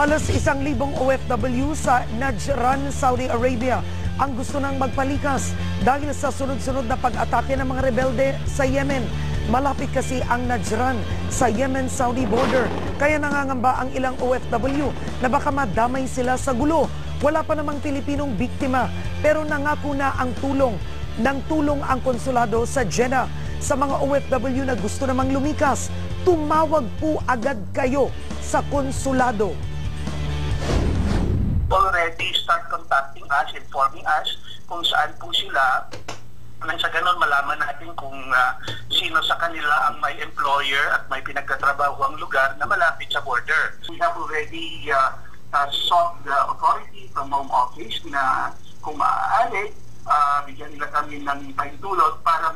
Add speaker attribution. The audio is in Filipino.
Speaker 1: Halos 1,000 OFW sa Najran, Saudi Arabia ang gusto nang magpalikas dahil sa sunod-sunod na pag-atake ng mga rebelde sa Yemen. Malapit kasi ang Najran sa Yemen-Saudi border. Kaya nangangamba ang ilang OFW na baka madamay sila sa gulo. Wala pa namang Pilipinong biktima pero nangako na ang tulong. Nang tulong ang konsulado sa Jeddah sa mga OFW na gusto namang lumikas. Tumawag po agad kayo sa konsulado.
Speaker 2: Already start contacting us, informing us kung saan po sila. Nang sa ganun malaman natin kung sino sa kanila ang may employer at may pinagtatrabaho ang lugar na malapit sa border. We have already sought the authority from Home Office na kung maaari, bigyan nila kami ng paintulot para